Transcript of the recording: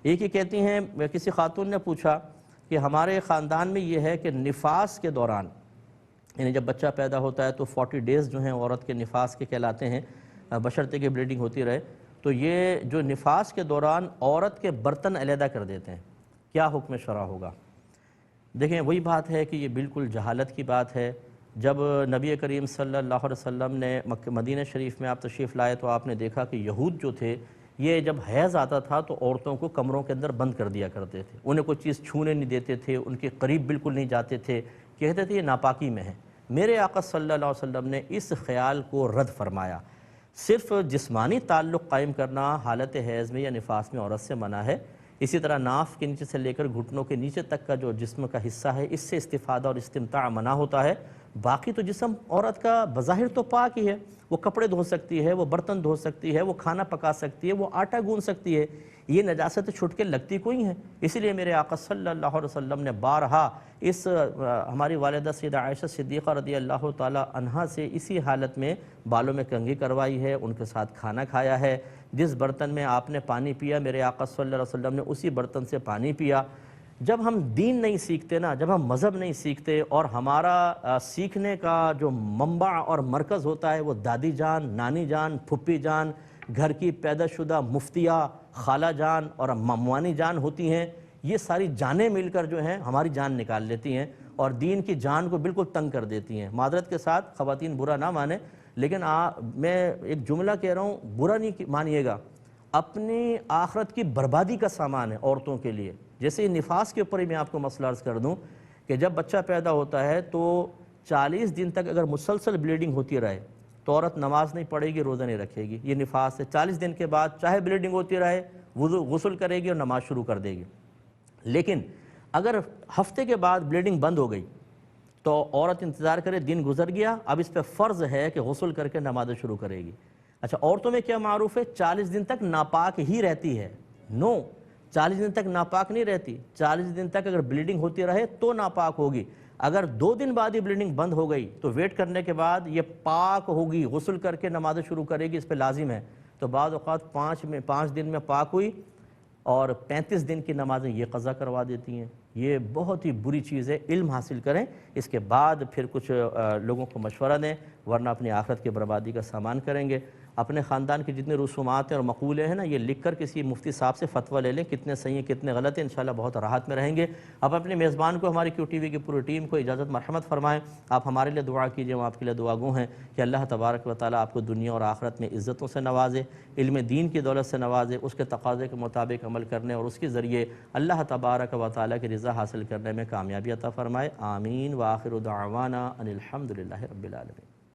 ایک ہی کہتی ہیں، کسی خاتون نے پوچھا کہ ہمارے خاندان میں یہ ہے کہ نفاس کے دوران، یعنی جب بچہ پیدا ہوتا ہے تو 40 ڈیز جو ہیں عورت کے نفاس کے کہلاتے ہیں، بشرطے کہ بلیڈنگ ہوتی رہے، تو یہ جو نفاس کے دوران عورت کے برتن علیحدہ کر دیتے ہیں، کیا حکم شرع ہوگا؟ دیکھیں وہی بات ہے کہ یہ بالکل جہالت کی بات ہے۔ جب نبی کریم صلی اللہ علیہ وسلم نے مدینہ شریف میں آپ تشریف لائے تو آپ نے دیکھا کہ یہود جو تھے، یہ جب حیض آتا تھا تو عورتوں کو کمروں کے اندر بند کر دیا کرتے تھے، انہیں کوئی چیز چھونے نہیں دیتے تھے، ان کے قریب بالکل نہیں جاتے تھے، کہتے تھے یہ ناپاکی میں ہے۔ میرے آقا صلی اللہ علیہ وسلم نے اس خیال کو رد فرمایا۔ صرف جسمانی تعلق قائم کرنا حالت حیض میں یا نفاس میں عورت سے منع ہے۔ اسی طرح ناف کے نیچے سے لے کر گھٹنوں کے نیچے تک کا جو جسم کا حصہ ہے، اس سے استفادہ اور استمتاع منع ہوتا ہے۔ باقی تو جسم عورت کا بظاہر تو پاک ہی ہے، وہ کپڑے دھو سکتی ہے، وہ برتن دھو سکتی ہے، وہ کھانا پکا سکتی ہے، وہ آٹا گوندھ سکتی ہے، یہ نجاست چھٹ کے لگتی کوئی ہیں۔ اسی لیے میرے آقا صلی اللہ علیہ وسلم نے بارہا ہماری والدہ سیدہ عائشہ صدیقہ رضی اللہ تعالی عنہا سے اسی حالت میں بالوں میں کنگھی کروائی ہے، ان کے ساتھ کھانا کھایا ہے۔ جس برتن میں آپ نے پانی پیا، میرے آقا صلی اللہ علیہ وسلم نے اسی برتن سے پانی پیا۔ جب ہم دین نہیں سیکھتے نا، جب ہم مذہب نہیں سیکھتے اور ہمارا سیکھنے کا جو منبع اور مرکز ہوتا ہے وہ دادی جان، نانی جان، پھپھی جان، گھر کی پیدا شدہ مفتیہ، خالہ جان اور مموانی جان ہوتی ہیں، یہ ساری جانیں مل کر جو ہیں ہماری جان نکال لیتی ہیں اور دین کی جان کو بالکل تنگ کر دیتی ہیں۔ معذرت کے ساتھ خواتین برا نہ مانیں، لیکن میں ایک جملہ کہہ رہا ہوں، برا نہیں مانیے گا، اپنی آخرت کی بربادی کا سامان ہے عورتوں کے لیے۔ جیسے نفاس کے اوپر ہی میں آپ کو مسئلہ عرض کر دوں کہ جب بچہ پیدا ہوتا ہے تو 40 دن تک اگر مسلسل بلیڈنگ ہوتی رہے تو عورت نماز نہیں پڑھے گی، روزہ نہیں رکھے گی، یہ نفاس ہے۔ 40 دن کے بعد چاہے بلیڈنگ ہوتی رہے، غسل کرے گی اور نماز شروع کر دے گی۔ لیکن اگر ہفتے کے بعد بلیڈنگ بند ہو گئی تو عورت انتظار کرے، دن گزر گیا، اب اس پہ فرض ہے کہ غسل کر کے نماز شروع کرے گی۔ اچھا، عورتوں میں کیا معروف ہے؟ 40 دن تک ناپاک ہی رہتی ہے۔ نو، 40 دن تک ناپاک نہیں رہتی، 40 دن تک اگر بلیڈنگ ہوتی رہے تو ناپاک ہوگی۔ اگر 2 دن بعد ہی بلیڈنگ بند ہو گئی تو ویٹ کرنے کے بعد یہ پاک ہوگی، غسل کر کے نماز شروع کرے گی، اس پہ لازم ہے۔ تو بعض اوقات 5 دن میں پاک ہوئی اور 35 دن کی نمازیں یہ قضا کروا دیتی ہیں۔ یہ بہت ہی بری چیز ہے، علم حاصل کریں، اس کے بعد پھر کچھ لوگوں کو مشورہ دیں، ورنہ اپنی آخرت کی بربادی کا سامان کریں گے۔ اپنے خاندان کی جتنے رسومات ہیں اور مقولے ہیں نا، یہ لکھ کر کسی مفتی صاحب سے فتویٰ لے لیں، کتنے صحیح ہیں کتنے غلط ہیں، انشاءاللہ بہت راحت میں رہیں گے۔ اب اپنے میزبان کو، ہماری QTV کی پوری ٹیم کو اجازت مرحمت فرمائیں۔ آپ ہمارے لیے دعا کیجئے، ہم آپ کے لیے دعا گو ہیں کہ اللہ تبارک و تعالیٰ آپ کو دنیا اور آخرت میں عزتوں سے نوازے، علم دین کی دولت سے نوازے، اس کے تقاضے کے مطابق عمل کرنے اور اس کے ذریعے اللہ تبارک و تعالیٰ کی رضا حاصل کرنے میں کامیابی عطا فرمائے۔ آمین۔ وآخر دعوانا ان الحمد للہ رب العالمین۔